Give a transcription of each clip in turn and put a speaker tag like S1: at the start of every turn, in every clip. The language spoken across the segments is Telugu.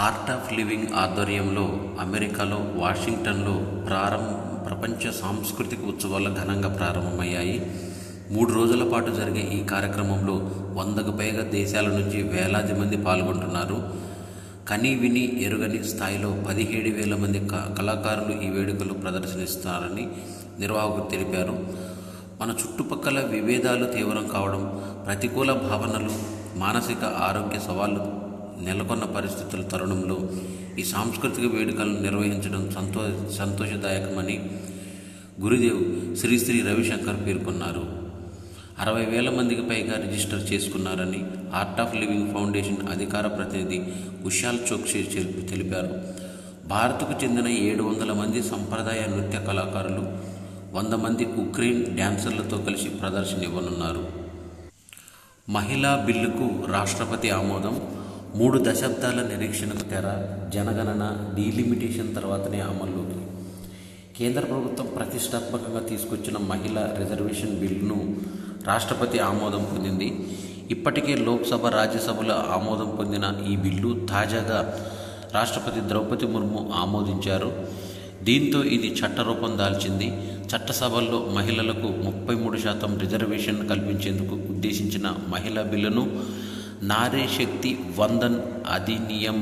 S1: ఆర్ట్ ఆఫ్ లివింగ్ ఆధ్వర్యంలో అమెరికాలో వాషింగ్టన్లో ప్రపంచ సాంస్కృతిక ఉత్సవాలు ఘనంగా ప్రారంభమయ్యాయి. 3 రోజుల పాటు జరిగే ఈ కార్యక్రమంలో 100కు పైగా దేశాల నుంచి వేలాది మంది పాల్గొంటున్నారు. కని విని ఎరుగని స్థాయిలో 17,000 మంది కళాకారులు ఈ వేడుకలు ప్రదర్శనిస్తారని నిర్వాహకులు తెలిపారు. మన చుట్టుపక్కల విభేదాలు తీవ్రం కావడం, ప్రతికూల భావనలు, మానసిక ఆరోగ్య సవాళ్లు నెలకొన్న పరిస్థితుల తరుణంలో ఈ సాంస్కృతిక వేడుకలను నిర్వహించడం సంతోషదాయకమని గురుదేవ్ శ్రీ రవిశంకర్ పేర్కొన్నారు. 60,000 మందికి పైగా రిజిస్టర్ చేసుకున్నారని ఆర్ట్ ఆఫ్ లివింగ్ ఫౌండేషన్ అధికార ప్రతినిధి కుశాల్ చోక్సీ తెలిపారు. భారత్కు చెందిన 700 మంది సంప్రదాయ నృత్య కళాకారులు, 100 మంది ఉక్రెయిన్ డ్యాన్సర్లతో కలిసి ప్రదర్శన ఇవ్వనున్నారు. మహిళా బిల్లుకు రాష్ట్రపతి ఆమోదం. 3 దశాబ్దాల నిరీక్షణకు తెర. జనగణన డీలిమిటేషన్ తర్వాతనే అమల్లోకి. కేంద్ర ప్రభుత్వం ప్రతిష్టాత్మకంగా తీసుకొచ్చిన మహిళా రిజర్వేషన్ బిల్లును రాష్ట్రపతి ఆమోదం పొందింది. ఇప్పటికే లోక్సభ, రాజ్యసభలో ఆమోదం పొందిన ఈ బిల్లు తాజాగా రాష్ట్రపతి ద్రౌపది ముర్ము ఆమోదించారు. దీంతో ఇది చట్టరూపం దాల్చింది. చట్టసభల్లో మహిళలకు 33% రిజర్వేషన్ కల్పించేందుకు ఉద్దేశించిన మహిళా బిల్లును నారీ శక్తి వందన్ అధినియం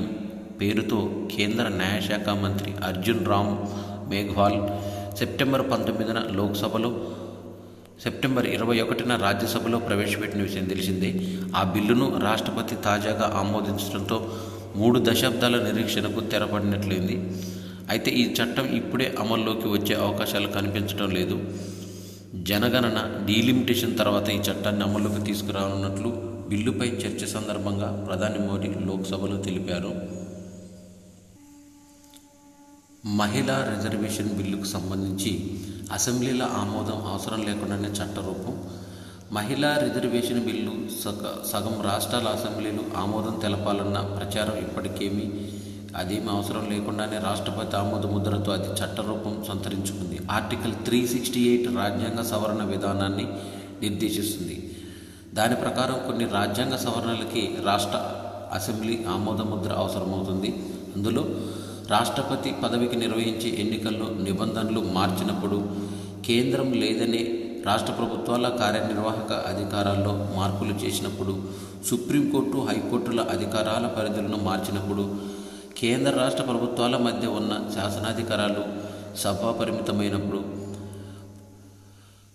S1: పేరుతో కేంద్ర న్యాయశాఖ మంత్రి అర్జున్ రామ్ మేఘ్వాల్ సెప్టెంబర్ 19న లోక్సభలో, సెప్టెంబర్ 21న రాజ్యసభలో ప్రవేశపెట్టిన విషయం తెలిసిందే. ఆ బిల్లును రాష్ట్రపతి తాజాగా ఆమోదించడంతో 3 దశాబ్దాల నిరీక్షణకు తెరపడినట్లయింది. అయితే ఈ చట్టం ఇప్పుడే అమల్లోకి వచ్చే అవకాశాలు కనిపించడం లేదు. జనగణన డీలిమిటేషన్ తర్వాత ఈ చట్టాన్ని అమల్లోకి తీసుకురానున్నట్లు బిల్లుపై చర్చ సందర్భంగా ప్రధాని మోడీ లోక్సభలో తెలిపారు. మహిళా రిజర్వేషన్ బిల్లుకు సంబంధించి అసెంబ్లీల ఆమోదం అవసరం లేకుండానే చట్టరూపం. మహిళా రిజర్వేషన్ బిల్లు సగం రాష్ట్రాల అసెంబ్లీలు ఆమోదం తెలపాలన్న ప్రచారం ఇప్పటికేమీ అదేమీ అవసరం లేకుండానే రాష్ట్రపతి ఆమోద ముద్రతో అది చట్టరూపం సంతరించుకుంది. ఆర్టికల్ 368 రాజ్యాంగ సవరణ విధానాన్ని నిర్దేశిస్తుంది. దాని ప్రకారం కొన్ని రాజ్యాంగ సవరణలకి రాష్ట్ర అసెంబ్లీ ఆమోద ముద్ర అవసరమవుతుంది. అందులో రాష్ట్రపతి పదవికి నిర్వహించే ఎన్నికల్లో నిబంధనలు మార్చినప్పుడు, కేంద్రం లేదనే రాష్ట్ర ప్రభుత్వాల కార్యనిర్వాహక అధికారాల్లో మార్పులు చేసినప్పుడు, సుప్రీంకోర్టు, హైకోర్టుల అధికారాల పరిధులను మార్చినప్పుడు, కేంద్ర రాష్ట్ర ప్రభుత్వాల మధ్య ఉన్న శాసనాధికారాలు సభాపరిమితమైనప్పుడు,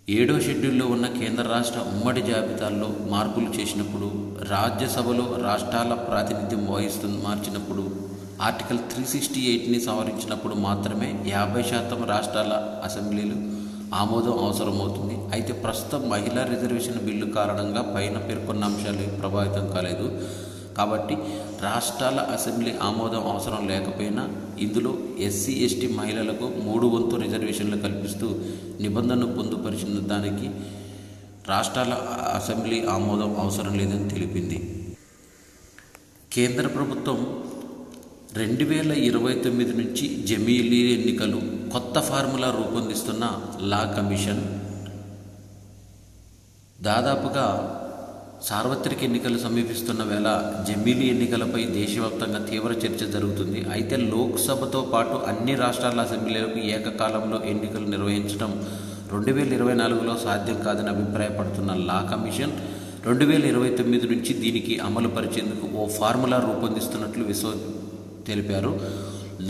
S1: 7వ షెడ్యూల్లో ఉన్న కేంద్ర రాష్ట్ర ఉమ్మడి జాబితాల్లో మార్పులు చేసినప్పుడు, రాజ్యసభలో రాష్ట్రాల ప్రాతినిధ్యం మార్చినప్పుడు, ఆర్టికల్ 368ని సవరించినప్పుడు మాత్రమే 50% రాష్ట్రాల అసెంబ్లీలు ఆమోదం అవసరమవుతుంది. అయితే ప్రస్తుతం మహిళా రిజర్వేషన్ బిల్లు కారణంగా పైన పేర్కొన్న అంశాలు ప్రభావితం కాలేదు. కాబట్టి రాష్ట్రాల అసెంబ్లీ ఆమోదం అవసరం లేకపోయినా ఇందులో ఎస్సీ, ఎస్టీ మహిళలకు 3 వంతు రిజర్వేషన్లు కల్పిస్తూ నిబంధనను పొందుపరిచిన దానికి రాష్ట్రాల అసెంబ్లీ ఆమోదం అవసరం లేదని తెలిపింది. కేంద్ర ప్రభుత్వం 2029 నుంచి జమిలీ ఎన్నికలు, కొత్త ఫార్ములా రూపొందిస్తున్న లా కమిషన్. దాదాపుగా సార్వత్రిక ఎన్నికలు సమీపిస్తున్న వేళ జమిలీ ఎన్నికలపై దేశవ్యాప్తంగా తీవ్ర చర్చ జరుగుతుంది. అయితే లోక్సభతో పాటు అన్ని రాష్ట్రాల అసెంబ్లీలకు ఏకకాలంలో ఎన్నికలు నిర్వహించడం 2024లో సాధ్యం కాదని అభిప్రాయపడుతున్న లా కమిషన్ 2029 నుంచి దీనికి అమలు పరిచేందుకు ఓ ఫార్ములా రూపొందిస్తున్నట్లు తెలిపారు.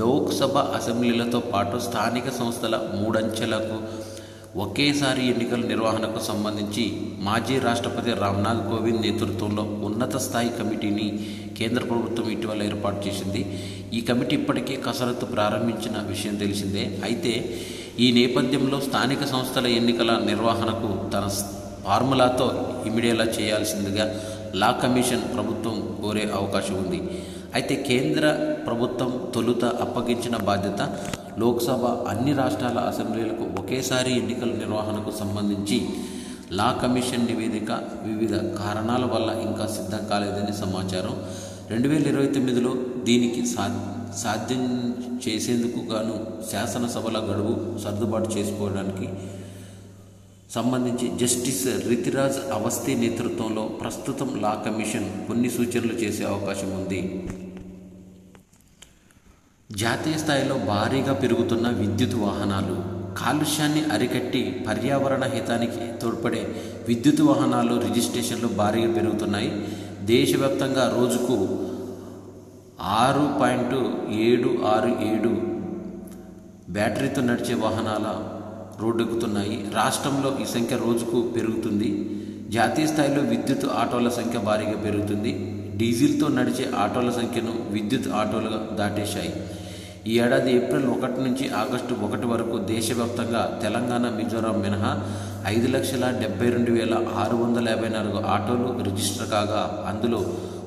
S1: లోక్సభ, అసెంబ్లీలతో పాటు స్థానిక సంస్థల 3 అంచెలకు ఒకేసారి ఎన్నికల నిర్వహణకు సంబంధించి మాజీ రాష్ట్రపతి రామ్నాథ్ కోవింద్ నేతృత్వంలో ఉన్నత స్థాయి కమిటీని కేంద్ర ప్రభుత్వం ఇటీవల ఏర్పాటు చేసింది. ఈ కమిటీ ఇప్పటికే కసరత్తు ప్రారంభించిన విషయం తెలిసిందే. అయితే ఈ నేపథ్యంలో స్థానిక సంస్థల ఎన్నికల నిర్వహణకు తన ఫార్ములాతో ఇమిడేలా చేయాల్సిందిగా లా కమిషన్ ప్రభుత్వం కోరే అవకాశం ఉంది. అయితే కేంద్ర ప్రభుత్వం తొలుత అప్పగించిన బాధ్యత లోక్సభ, అన్ని రాష్ట్రాల అసెంబ్లీలకు ఒకేసారి ఎన్నికల నిర్వహణకు సంబంధించి లా కమిషన్ నివేదిక వివిధ కారణాల వల్ల ఇంకా సిద్ధం కాలేదని సమాచారం. 2029లో దీనికి సాధ్యం చేసేందుకు గాను శాసనసభల గడువు సర్దుబాటు చేసుకోవడానికి సంబంధించి జస్టిస్ రితిరాజ్ అవస్థి నేతృత్వంలో ప్రస్తుతం లా కమిషన్ కొన్ని సూచనలు చేసే అవకాశం ఉంది. జాతీయ స్థాయిలో భారీగా పెరుగుతున్న విద్యుత్ వాహనాలు, కాలుష్యాన్ని అరికట్టి పర్యావరణ హితానికి తోడ్పడే విద్యుత్ వాహనాలు రిజిస్ట్రేషన్లు భారీగా పెరుగుతున్నాయి. దేశవ్యాప్తంగా రోజుకు 6.767 బ్యాటరీతో నడిచే వాహనాల రోడ్డెక్కుతున్నాయి. రాష్ట్రంలో ఈ సంఖ్య రోజుకు పెరుగుతుంది. జాతీయ స్థాయిలో విద్యుత్ ఆటోల సంఖ్య భారీగా పెరుగుతుంది. డీజిల్తో నడిచే ఆటోల సంఖ్యను విద్యుత్ ఆటోలుగా దాటేశాయి. ఈ ఏడాది ఏప్రిల్ 1 నుంచి ఆగస్టు 1 వరకు దేశవ్యాప్తంగా తెలంగాణ, మిజోరాం మినహా 5,72,654 ఆటోలు రిజిస్టర్ కాగా అందులో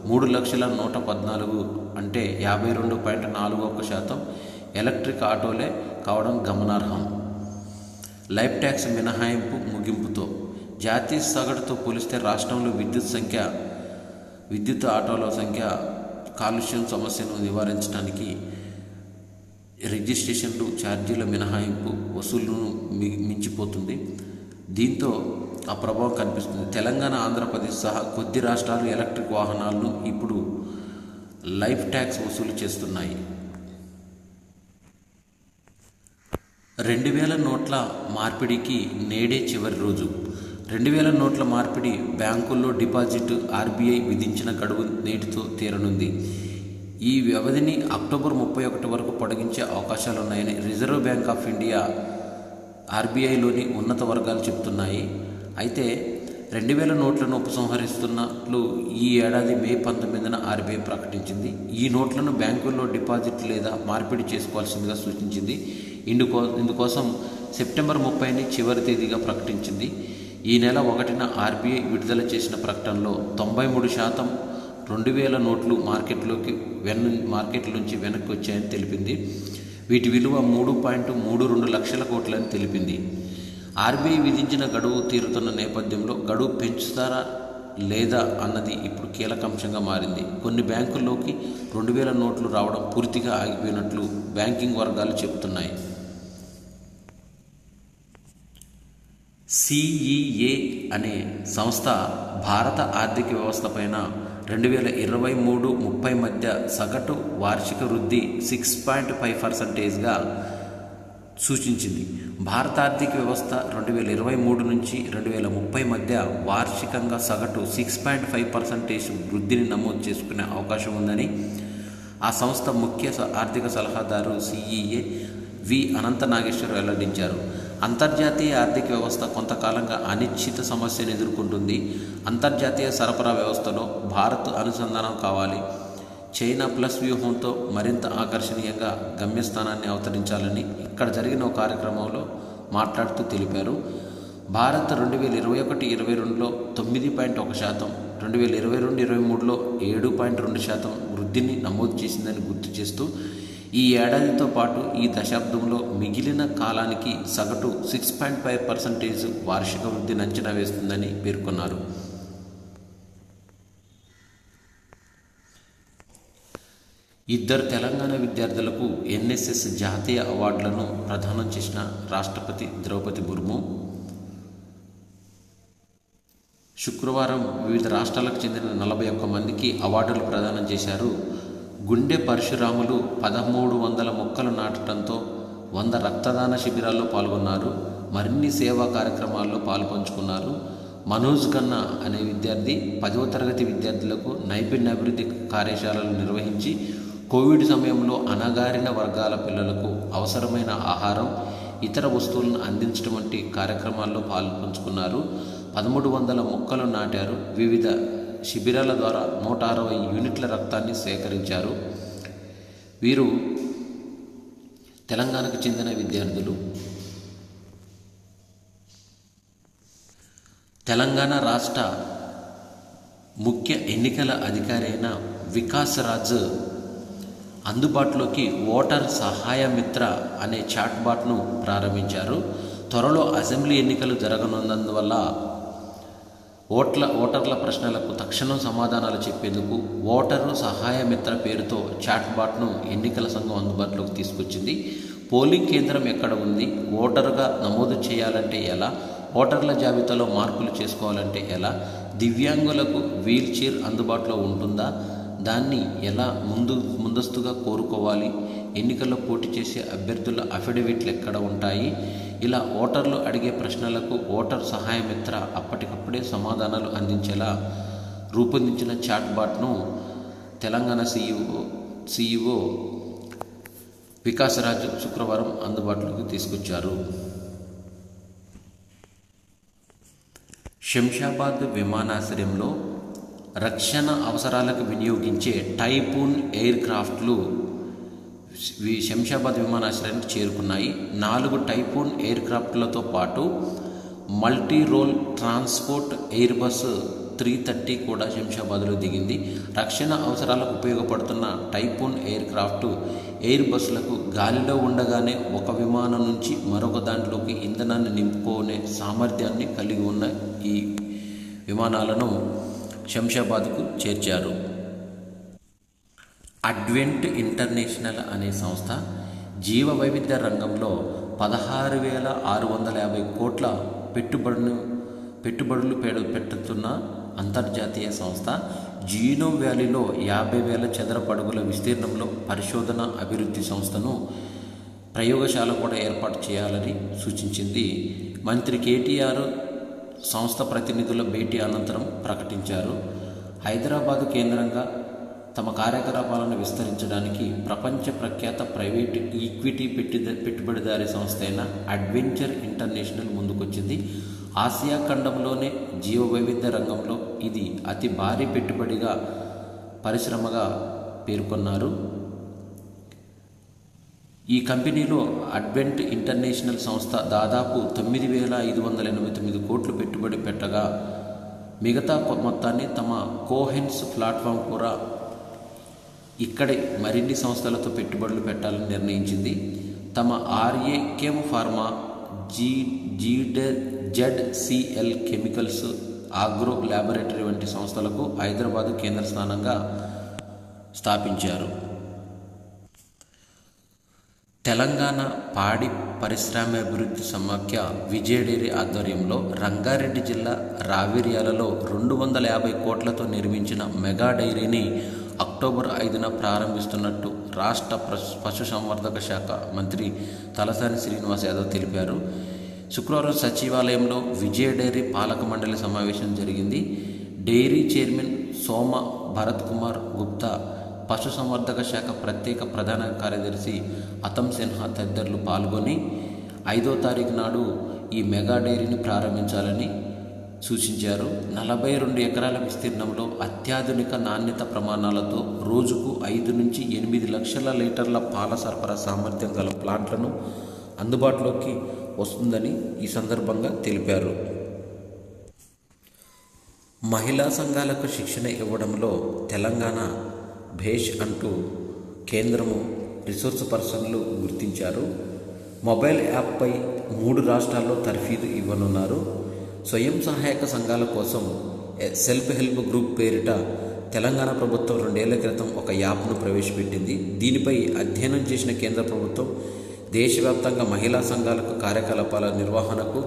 S1: 3,114 అంటే 52.41% ఎలక్ట్రిక్ ఆటోలే కావడం గమనార్హం. లైఫ్ ట్యాక్స్ మినహాయింపు ముగింపుతో జాతీయ సగటుతో పోలిస్తే రాష్ట్రంలో విద్యుత్ ఆటోల సంఖ్య కాలుష్యం సమస్యను నివారించడానికి రిజిస్ట్రేషన్లు ఛార్జీల మినహాయింపు వసూళ్లను మించిపోతుంది. దీంతో ఆ ప్రభావం కనిపిస్తుంది. తెలంగాణ, ఆంధ్రప్రదేశ్ సహా కొద్ది రాష్ట్రాలు ఎలక్ట్రిక్ వాహనాలను ఇప్పుడు లైఫ్ ట్యాక్స్ వసూలు చేస్తున్నాయి. 2,000 నోట్ల మార్పిడికి నేడే చివరి రోజు. 2,000 నోట్ల మార్పిడి బ్యాంకుల్లో డిపాజిట్ ఆర్బీఐ విధించిన గడువు నేటితో తీరనుంది. ఈ వ్యవధిని అక్టోబర్ 31 వరకు పొడిగించే అవకాశాలున్నాయని రిజర్వ్ బ్యాంక్ ఆఫ్ ఇండియా ఆర్బీఐలోని ఉన్నత వర్గాలు చెబుతున్నాయి. అయితే 2,000 నోట్లను ఉపసంహరిస్తున్నట్లు ఈ ఏడాది మే 19న ఆర్బీఐ ప్రకటించింది. ఈ నోట్లను బ్యాంకుల్లో డిపాజిట్ లేదా మార్పిడి చేసుకోవాల్సిందిగా సూచించింది. ఇందుకోసం సెప్టెంబర్ 30ని చివరి తేదీగా ప్రకటించింది. ఈ నెల 1న ఆర్బీఐ విడుదల చేసిన ప్రకటనలో 93% 2,000 నోట్లు మార్కెట్ల నుంచి వెనక్కి వచ్చాయని తెలిపింది. వీటి విలువ 3.32 లక్షల కోట్లని తెలిపింది. ఆర్బీఐ విధించిన గడువు తీరుతున్న నేపథ్యంలో గడువు పెంచుతారా లేదా అన్నది ఇప్పుడు కీలకాంశంగా మారింది. కొన్ని బ్యాంకుల్లోకి 2,000 నోట్లు రావడం పూర్తిగా ఆగిపోయినట్లు బ్యాంకింగ్ వర్గాలు చెబుతున్నాయి. సిఈఏ అనే సంస్థ భారత ఆర్థిక వ్యవస్థపైన 2023-30 మధ్య సగటు వార్షిక వృద్ధి 6.5%గా సూచించింది. భారత ఆర్థిక వ్యవస్థ 2023 నుంచి 2030 మధ్య వార్షికంగా సగటు 6.5% వృద్ధిని నమోదు చేసుకునే అవకాశం ఉందని ఆ సంస్థ ముఖ్య ఆర్థిక సలహాదారు సిఈఏ వి అనంత నాగేశ్వర్ వెల్లడించారు. అంతర్జాతీయ ఆర్థిక వ్యవస్థ కొంతకాలంగా అనిశ్చిత సమస్యను ఎదుర్కొంటుంది. అంతర్జాతీయ సరఫరా వ్యవస్థలో భారత్ అనుసంధానం కావాలి. చైనా ప్లస్ వ్యూహంతో మరింత ఆకర్షణీయంగా గమ్యస్థానాన్ని అవతరించాలని ఇక్కడ జరిగిన ఒక కార్యక్రమంలో మాట్లాడుతూ తెలిపారు. భారత్ 2021-22లో 9.1%, 2022-23లో 7.2% వృద్ధిని నమోదు చేసిందని గుర్తు చేస్తూ ఈ ఏడాదితో పాటు ఈ దశాబ్దంలో మిగిలిన కాలానికి సగటు 6.5% వార్షిక వృద్ధిని అంచనా వేస్తుందని పేర్కొన్నారు. ఇద్దరు తెలంగాణ విద్యార్థులకు ఎన్ఎస్ఎస్ జాతీయ అవార్డులను ప్రదానం చేసిన రాష్ట్రపతి ద్రౌపది ముర్ము శుక్రవారం వివిధ రాష్ట్రాలకు చెందిన 41 మందికి అవార్డులు ప్రదానం చేశారు. గుండె పరశురాములు 1,300 మొక్కలు నాటడంతో 100 రక్తదాన శిబిరాల్లో పాల్గొన్నారు. మరిన్ని సేవా కార్యక్రమాల్లో పాలుపంచుకున్నారు. మనోజ్ ఖన్నా అనే విద్యార్థి 10వ తరగతి విద్యార్థులకు నైపుణ్యాభివృద్ధి కార్యశాలలు నిర్వహించి కోవిడ్ సమయంలో అణగారిన వర్గాల పిల్లలకు అవసరమైన ఆహారం, ఇతర వస్తువులను అందించడం వంటి కార్యక్రమాల్లో పాల్పంచుకున్నారు. 1,300 మొక్కలు నాటారు. వివిధ శిబిరాల ద్వారా 160 యూనిట్ల రక్తాన్ని సేకరించారు. వీరు తెలంగాణకు చెందిన విద్యార్థులు. తెలంగాణ రాష్ట్ర ముఖ్య ఎన్నికల అధికారి అయిన వికాస్ రాజ్ అందుబాటులోకి ఓటర్ సహాయ మిత్ర అనే చాట్బాట్ను ప్రారంభించారు. త్వరలో అసెంబ్లీ ఎన్నికలు జరగనున్నందువల్ల ఓటర్ల ప్రశ్నలకు తక్షణం సమాధానాలు చెప్పేందుకు ఓటరు సహాయ మిత్ర పేరుతో చాట్బాట్ను ఎన్నికల సంఘం అందుబాటులోకి తీసుకొచ్చింది. పోలింగ్ కేంద్రం ఎక్కడ ఉంది, ఓటరుగా నమోదు చేయాలంటే ఎలా, ఓటర్ల జాబితాలో మార్పులు చేసుకోవాలంటే ఎలా, దివ్యాంగులకు వీల్ చైర్ అందుబాటులో ఉంటుందా, దాన్ని ఎలా ముందస్తుగా కోరుకోవాలి, ఎన్నికల్లో పోటీ చేసే అభ్యర్థుల అఫిడవిట్లు ఎక్కడ ఉంటాయి, ఇలా ఓటర్లు అడిగే ప్రశ్నలకు ఓటర్ సహాయ మిత్ర అప్పటికప్పుడే సమాధానాలు అందించేలా రూపొందించిన చాట్బాట్ను తెలంగాణ సీఈఓ వికాసరాజ్ శుక్రవారం అందుబాటులోకి తీసుకొచ్చారు. శంషాబాద్ విమానాశ్రయంలో రక్షణ అవసరాలకు వినియోగించే టైఫూన్ ఎయిర్ క్రాఫ్ట్లు శంషాబాద్ విమానాశ్రయానికి చేరుకున్నాయి. 4 టైఫూన్ ఎయిర్ క్రాఫ్ట్లతో పాటు multi role transport Airbus 330 కూడా శంషాబాద్లో దిగింది. రక్షణ అవసరాలకు ఉపయోగపడుతున్న టైఫూన్ ఎయిర్ క్రాఫ్ట్ ఎయిర్ బస్సులకు గాలిలో ఉండగానే ఒక విమానం నుంచి మరొక దాంట్లోకి ఇంధనాన్ని నింపుకునే సామర్థ్యాన్ని కలిగి ఉన్న ఈ విమానాలను శంషాబాద్కు చేర్చారు. అడ్వెంట్ ఇంటర్నేషనల్ అనే సంస్థ జీవ వైవిధ్య రంగంలో 16,650 కోట్ల పెట్టుబడులు పెట్టుతున్న అంతర్జాతీయ సంస్థ. జీనోమ్ వ్యాలీలో 50,000 చదరపు అడుగుల విస్తీర్ణంలో పరిశోధన అభివృద్ధి సంస్థను ప్రయోగశాల కూడా ఏర్పాటు చేయాలని సూచించింది. మంత్రి కేటీఆర్ సంస్థ ప్రతినిధుల భేటీ అనంతరం ప్రకటించారు. హైదరాబాదు కేంద్రంగా తమ కార్యకలాపాలను విస్తరించడానికి ప్రపంచ ప్రఖ్యాత ప్రైవేటు ఈక్విటీ పెట్టుబడిదారీ సంస్థ అయిన అడ్వెంచర్ ఇంటర్నేషనల్ ముందుకొచ్చింది. ఆసియా ఖండంలోనే జీవ వైవిధ్య రంగంలో ఇది అతి భారీ పెట్టుబడిగా పరిశ్రమగా పేర్కొన్నారు. ఈ కంపెనీలో అడ్వెంట్ ఇంటర్నేషనల్ సంస్థ దాదాపు 9,589 కోట్లు పెట్టుబడి పెట్టగా మిగతా మొత్తాన్ని తమ కోహెన్స్ ప్లాట్ఫామ్ కూడా ఇక్కడే మరిన్ని సంస్థలతో పెట్టుబడులు పెట్టాలని నిర్ణయించింది. తమ ఆర్ఏకెమ్ ఫార్మా, జెడ్సిఎల్ కెమికల్స్, ఆగ్రో ల్యాబొరేటరీ వంటి సంస్థలకు హైదరాబాదు కేంద్ర స్థానంగా స్థాపించారు. తెలంగాణ పాడి పరిశ్రమాభివృద్ధి సమాఖ్య విజయ డైరీ ఆధ్వర్యంలో రంగారెడ్డి జిల్లా రావిర్యాలలో 250 కోట్లతో నిర్మించిన మెగా డైరీని అక్టోబర్ 5న ప్రారంభిస్తున్నట్టు రాష్ట్ర పశుసంవర్ధక శాఖ మంత్రి తలసాని శ్రీనివాస్ యాదవ్ తెలిపారు. శుక్రవారం సచివాలయంలో విజయ డైరీ పాలక మండలి సమావేశం జరిగింది. డైరీ చైర్మన్ సోమ భరత్ కుమార్ గుప్తా, పశుసంవర్ధక శాఖ ప్రత్యేక ప్రధాన కార్యదర్శి అతం సిన్హా తదితరులు పాల్గొని 5వ తారీఖు నాడు ఈ మెగా డైరీని ప్రారంభించాలని సూచించారు. 42 ఎకరాల విస్తీర్ణంలో అత్యాధునిక నాణ్యత ప్రమాణాలతో రోజుకు 5 నుంచి 8 లక్షల లీటర్ల పాల సరఫరా సామర్థ్యం గల ప్లాంట్లను అందుబాటులోకి వస్తుందని ఈ సందర్భంగా తెలిపారు. మహిళా సంఘాలకు శిక్షణ ఇవ్వడంలో తెలంగాణ భేష్ అంటూ కేంద్రము రిసోర్స్ పర్సన్లు గుర్తించారు. మొబైల్ యాప్పై 3 రాష్ట్రాల్లో తర్ఫీదు ఇవ్వనున్నారు. స్వయం సహాయక సంఘాల కోసం సెల్ఫ్ హెల్ప్ గ్రూప్ పేరిట తెలంగాణ ప్రభుత్వం 2 ఏళ్ల క్రితం ఒక యాప్ను ప్రవేశపెట్టింది. దీనిపై అధ్యయనం చేసిన కేంద్ర ప్రభుత్వం దేశవ్యాప్తంగా మహిళా సంఘాలకు కార్యకలాపాల నిర్వహణకు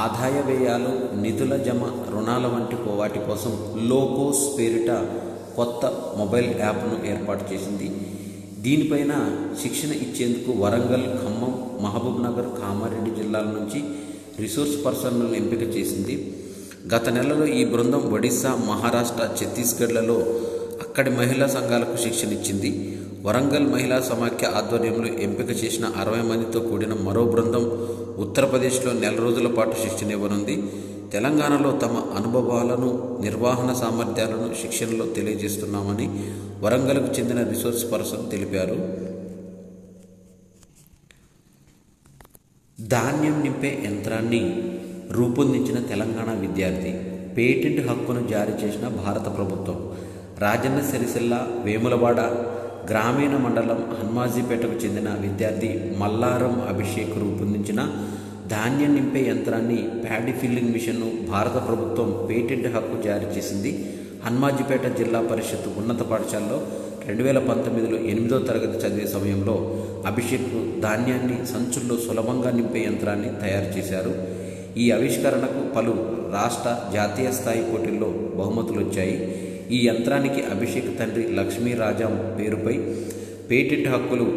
S1: ఆదాయ వ్యయాలు, నిధుల జమ, రుణాల వంటి వాటి కోసం లోకోస్ పేరిట కొత్త మొబైల్ యాప్ను ఏర్పాటు చేసింది. దీనిపైన శిక్షణ ఇచ్చేందుకు వరంగల్, ఖమ్మం, మహబూబ్ నగర్, కామారెడ్డి జిల్లాల నుంచి రిసోర్స్ పర్సన్లను ఎంపిక చేసింది. గత నెలలో ఈ బృందం ఒడిశా, మహారాష్ట్ర, ఛత్తీస్గఢ్లలో అక్కడి మహిళా సంఘాలకు శిక్షణ ఇచ్చింది. వరంగల్ మహిళా సమాఖ్య ఆధ్వర్యంలో ఎంపిక చేసిన 60 మందితో కూడిన మరో బృందం ఉత్తరప్రదేశ్లో 4 రోజుల పాటు శిక్షణ ఇవ్వనుంది. తెలంగాణలో తమ అనుభవాలను, నిర్వహణ సామర్థ్యాలను శిక్షణలో తెలియజేస్తున్నామని వరంగల్కు చెందిన రిసోర్స్ పర్సన్ తెలిపారు. ధాన్యం నింపే యంత్రాన్ని రూపొందించిన తెలంగాణ విద్యార్థి, పేటెంట్ హక్కును జారీ చేసిన భారత ప్రభుత్వం. రాజన్న సిరిసిల్ల వేములవాడ గ్రామీణ మండలం హన్మాజీపేటకు చెందిన విద్యార్థి మల్లారం అభిషేక్ రూపొందించిన ధాన్యం నింపే యంత్రాన్ని, ప్యాడీ ఫిల్లింగ్ మిషన్ను భారత ప్రభుత్వం పేటెంట్ హక్కు జారీ చేసింది. హన్మాజీపేట జిల్లా పరిషత్ ఉన్నత పాఠశాలలో 2019లో 8వ తరగతి చదివే సమయంలో అభిషేక్ ధాన్యాన్ని సంచుల్లో సులభంగా నింపే యంత్రాన్ని తయారు చేశారు. ఈ ఆవిష్కరణకు పలు రాష్ట్ర, జాతీయ స్థాయి పోటీల్లో బహుమతులు వచ్చాయి. ఈ యంత్రానికి అభిషేక్ తండ్రి లక్ష్మీరాజం పేరుపై పేటెంట్ హక్కులు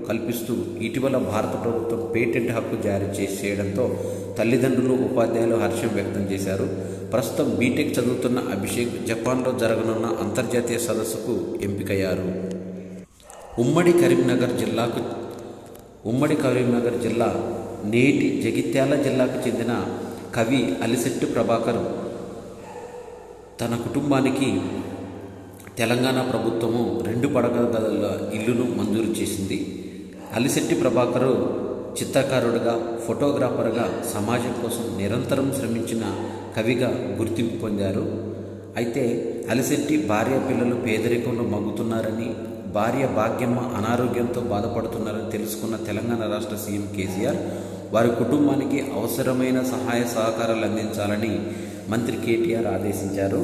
S1: కల్పిస్తూ ఇటీవల భారత ప్రభుత్వం పేటెంట్ హక్కు జారీ చేయడంతో తల్లిదండ్రులు, ఉపాధ్యాయులు హర్షం వ్యక్తం చేశారు. ప్రస్తుతం బీటెక్ చదువుతున్న అభిషేక్ జపాన్లో జరగనున్న అంతర్జాతీయ సదస్సుకు ఎంపికయ్యారు. ఉమ్మడి కరీంనగర్ జిల్లా నేటి జగిత్యాల జిల్లాకు చెందిన కవి అలిశెట్టి ప్రభాకర్ తన కుటుంబానికి తెలంగాణ ప్రభుత్వము 2 పడకల గదుల ఇల్లును మంజూరు చేసింది. అలిశెట్టి ప్రభాకర్ చిత్రకారుడిగా, ఫోటోగ్రాఫర్గా సమాజం కోసం నిరంతరం శ్రమించిన కవిగా గుర్తింపు పొందారు. అయితే అలిశెట్టి భార్య పిల్లలు పేదరికంలో మగ్గుతున్నారని, భార్య భాగ్యమ్మ అనారోగ్యంతో బాధపడుతున్నారని తెలుసుకున్న తెలంగాణ రాష్ట్ర సీఎం కేసీఆర్ వారి కుటుంబానికి అవసరమైన సహాయ సహకారాలు అందించాలని మంత్రి కేటీఆర్ ఆదేశించారు.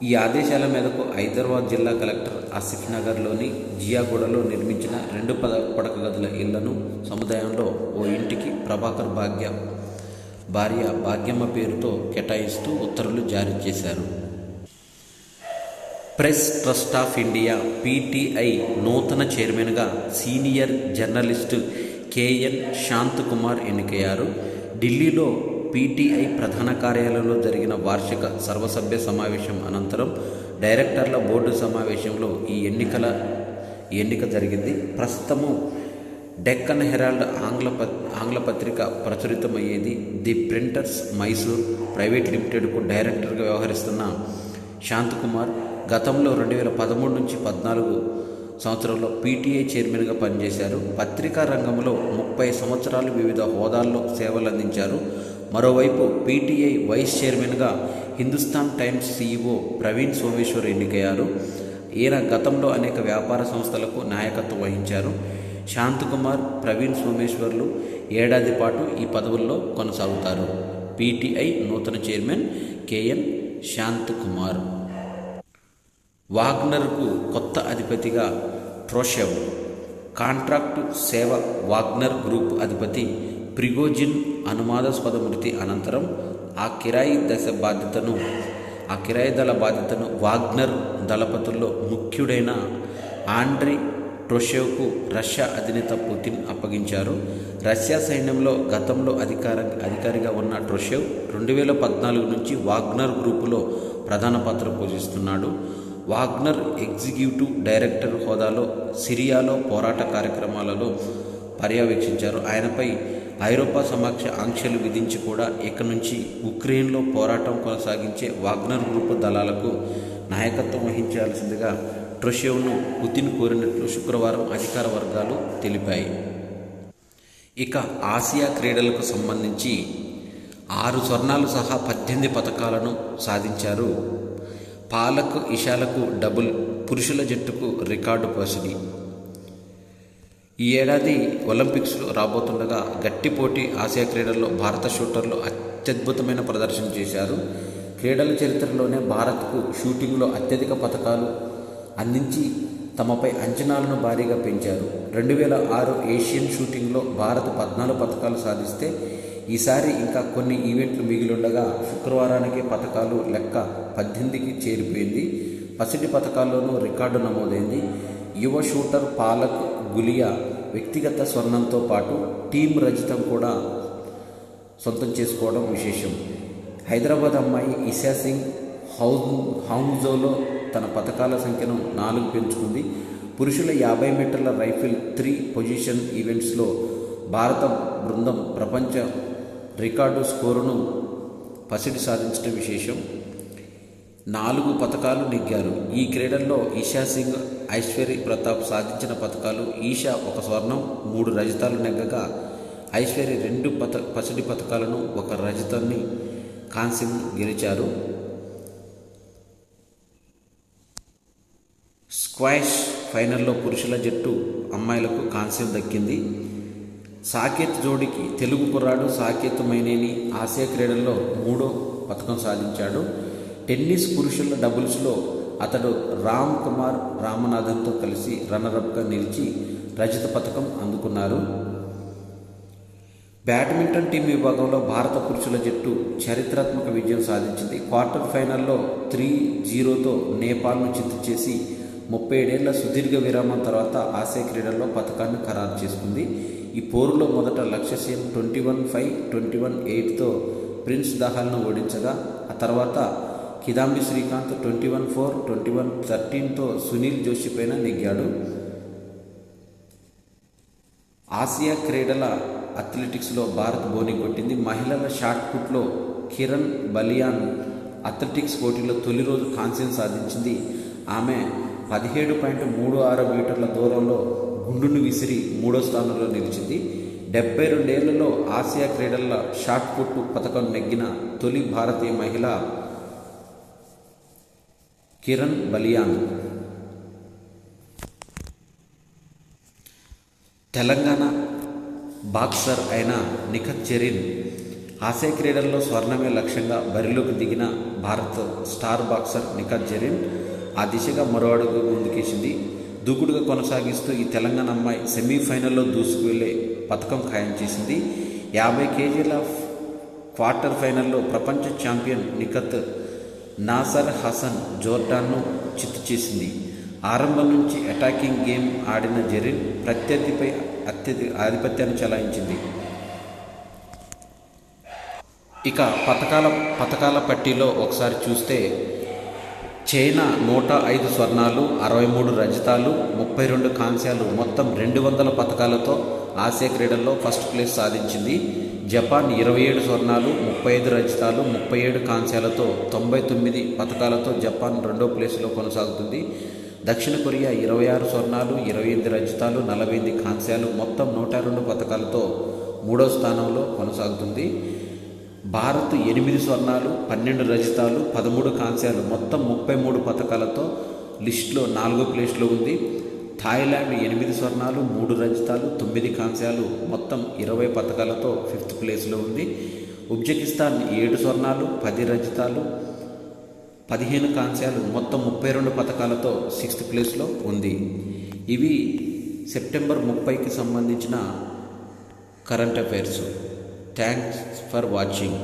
S1: ఈ ఆదేశాల మేరకు హైదరాబాద్ జిల్లా కలెక్టర్ ఆసిఫ్ నగర్లోని జియాగూడలో నిర్మించిన 2 పడక గదుల ఇళ్లను సముదాయంలో ఓ ఇంటికి ప్రభాకర్ భార్య భాగ్యమ్మ పేరుతో కేటాయిస్తూ ఉత్తర్వులు జారీ చేశారు. Press trust of India PTI నూతన చైర్మన్గా సీనియర్ జర్నలిస్టు కేఎన్ శాంతకుమార్ ఎన్నికయ్యారు. ఢిల్లీలో పీటీఐ ప్రధాన కార్యాలయంలో జరిగిన వార్షిక సర్వసభ్య సమావేశం అనంతరం డైరెక్టర్ల బోర్డు సమావేశంలో ఈ ఎన్నిక జరిగింది. ప్రస్తుతము డెక్కన్ హెరాల్డ్ ఆంగ్ల పత్రిక ప్రచురితమయ్యేది ది ప్రింటర్స్ మైసూర్ ప్రైవేట్ లిమిటెడ్కు డైరెక్టర్గా వ్యవహరిస్తున్న శాంతకుమార్ గతంలో 2013 నుంచి 14 సంవత్సరంలో పీటీఐ చైర్మన్గా పనిచేశారు. పత్రికా రంగంలో 30 సంవత్సరాలు వివిధ హోదాల్లో సేవలందించారు. మరోవైపు పీటీఐ వైస్ చైర్మన్గా హిందుస్థాన్ టైమ్స్ సీఈఓ ప్రవీణ్ సోమేశ్వర్ ఎన్నికయ్యారు. ఈయన గతంలో అనేక వ్యాపార సంస్థలకు నాయకత్వం వహించారు. శాంతకుమార్, ప్రవీణ్ సోమేశ్వర్లు ఏడాది పాటు ఈ పదవుల్లో కొనసాగుతారు. పీటీఐ నూతన చైర్మన్ కేఎన్ శాంతకుమార్. వాగ్నర్కు కొత్త అధిపతిగా ట్రోషెవ్. కాంట్రాక్టు సేవ వాగ్నర్ గ్రూప్ అధిపతి ప్రిగోజిన్ అనుమానాస్పద మృతి అనంతరం ఆ కిరాయి దళ బాధ్యతను వాగ్నర్ దళపతుల్లో ముఖ్యుడైన ఆండ్రీ ట్రోషెవ్కు రష్యా అధినేత పుతిన్ అప్పగించారు. రష్యా సైన్యంలో గతంలో అధికారిగా ఉన్న ట్రోషెవ్ 2014 నుంచి వాగ్నర్ గ్రూపులో ప్రధాన పాత్ర పోషిస్తున్నాడు. వాగ్నర్ ఎగ్జిక్యూటివ్ డైరెక్టర్ హోదాలో సిరియాలో పోరాట కార్యక్రమాలలో పర్యవేక్షించారు. ఆయనపై ఐరోపా సమక్ష ఆంక్షలు విధించి కూడా ఇక నుంచి ఉక్రెయిన్లో పోరాటం కొనసాగించే వాగ్నర్ గ్రూపు దళాలకు నాయకత్వం వహించాల్సిందిగా ట్రోషెవ్ను పుతిన్ కోరినట్లు శుక్రవారం అధికార వర్గాలు తెలిపాయి. ఇక ఆసియా క్రీడలకు సంబంధించి 6 స్వర్ణాలు సహా 18 పతకాలను సాధించారు. పాలక్ ఇషాలకు డబుల్, పురుషుల జట్టుకు రికార్డు పసిడి. ఈ ఏడాది ఒలింపిక్స్లో రాబోతుండగా గట్టి పోటీ ఆసియా క్రీడల్లో భారత షూటర్లు అత్యద్భుతమైన ప్రదర్శన చేశారు. క్రీడల చరిత్రలోనే భారత్కు షూటింగ్లో అత్యధిక పతకాలు అందించి తమపై అంచనాలను భారీగా పెంచారు. 2006 ఏషియన్ షూటింగ్లో భారత్ 14 పతకాలు సాధిస్తే ఈసారి ఇంకా కొన్ని ఈవెంట్లు మిగిలుండగా శుక్రవారానికి పతకాలు లెక్క 18కి చేరిపోయింది. పసిడి పతకాల్లోనూ రికార్డు నమోదైంది. యువ షూటర్ పాలక్ గులియా వ్యక్తిగత స్వర్ణంతో పాటు టీం రజతం కూడా సొంతం చేసుకోవడం విశేషం. హైదరాబాద్ అమ్మాయి ఇషా సింగ్ హాంగ్జోలో తన పతకాల సంఖ్యను 4 పెంచుకుంది. పురుషుల 50 మీటర్ల రైఫిల్ 3 పొజిషన్ ఈవెంట్స్లో భారత బృందం ప్రపంచ రికార్డు స్కోరును పసిడి సాధించడం విశేషం. 4 పతకాలు నెగ్గారు. ఈ క్రీడల్లో ఇషా సింగ్, ఐశ్వర్య ప్రతాప్ సాధించిన పతకాలు: ఈషా 1 స్వర్ణం 3 రజతాలు నెగ్గగా ఐశ్వర్య 2 పసిడి పతకాలను 1 రజతాన్ని కాంస్యం గెలిచారు. స్క్వాష్ ఫైనల్లో పురుషుల జట్టు అమ్మాయిలకు కాంస్యం దక్కింది. సాకేత్ జోడీకి తెలుగు కుర్రాడు సాకేత్ మైనేని ఆసియా క్రీడల్లో 3వ పతకం సాధించాడు. టెన్నిస్ పురుషుల డబుల్స్లో అతడు రామ్ కుమార్ రామనాథన్తో కలిసి రన్నరప్గా నిలిచి రజత పతకం అందుకున్నారు. బ్యాడ్మింటన్ టీం విభాగంలో భారత పురుషుల జట్టు చారిత్రాత్మక విజయం సాధించింది. క్వార్టర్ ఫైనల్లో 3-0తో నేపాల్ను చిత్తు చేసి 37 సుదీర్ఘ విరామం తర్వాత ఆసియా క్రీడల్లో పతకాన్ని ఖరారు చేసుకుంది. ఈ పోరులో మొదట లక్ష్య సేన్ 21-5, 21-8తో ప్రిన్స్ దహాల్ను ఓడించగా ఆ తర్వాత కిదాంబి శ్రీకాంత్ 21-4, 21-13తో సునీల్ జోషిపైన నెగ్గాడు. ఆసియా క్రీడల అథ్లెటిక్స్లో భారత్ బోని కొట్టింది. మహిళల షాట్ పుట్లో కిరణ్ బలియాన్ అథ్లెటిక్స్ పోటీలో తొలి రోజు కాంస్యం సాధించింది. ఆమె 17.36 మీటర్ల దూరంలో గుండును విసిరి 3వ స్థానంలో నిలిచింది. 72 ఏళ్లలో ఆసియా క్రీడల షాట్ పుట్ పథకం నెగ్గిన తొలి భారతీయ మహిళ కిరణ్ బలియాన్. తెలంగాణ బాక్సర్ అయిన నిఖత్ జరీన్ ఆసియా క్రీడల్లో స్వర్ణమే లక్ష్యంగా బరిలోకి దిగిన భారత స్టార్ బాక్సర్ నిఖత్ జరీన్ ఆ దిశగా మరో అడుగు ముందుకేసింది. దూకుడుగా కొనసాగిస్తూ ఈ తెలంగాణ అమ్మాయి సెమీఫైనల్లో దూసుకు వెళ్లే పథకం ఖాయం చేసింది. 50 కేజీల క్వార్టర్ ఫైనల్లో ప్రపంచ ఛాంపియన్ నిఖత్ నాసర్ హసన్ జోర్డాన్ను చిత్తు చేసింది. ఆరంభం నుంచి అటాకింగ్ గేమ్ ఆడిన జరీన్ ప్రత్యర్థిపై ఆధిపత్యాన్ని చెలాయించింది. ఇక పథకాల పట్టీలో ఒకసారి చూస్తే చైనా 105 స్వర్ణాలు, 63 రజతాలు, 32 కాంస్యాలు, మొత్తం 200 పథకాలతో ఆసియా క్రీడల్లో ఫస్ట్ ప్లేస్ సాధించింది. జపాన్ 27 స్వర్ణాలు, 35 రజతాలు, 37 కాంస్యాలతో 99 పథకాలతో జపాన్ 2వ ప్లేస్లో కొనసాగుతుంది. దక్షిణ కొరియా 26 స్వర్ణాలు, 28 రజతాలు, 48 కాంస్యాలు, మొత్తం 102 పథకాలతో 3వ స్థానంలో కొనసాగుతుంది. భారత్ 8 స్వర్ణాలు, 12 రజతాలు, 13 కాంస్యాలు, మొత్తం 33 పథకాలతో లిస్టులో 4వ ప్లేస్లో ఉంది. థాయిలాండ్ 8 స్వర్ణాలు, 3 రజతాలు, 9 కాంస్యాలు, మొత్తం 20 పథకాలతో 5th ప్లేస్లో ఉంది. ఉజ్బెకిస్తాన్ 7 స్వర్ణాలు, 10 రజతాలు, 15 కాంస్యాలు, మొత్తం 32 పథకాలతో 6th ప్లేస్లో ఉంది. ఇవి సెప్టెంబర్ 30కి సంబంధించిన current affairs. Thanks for watching.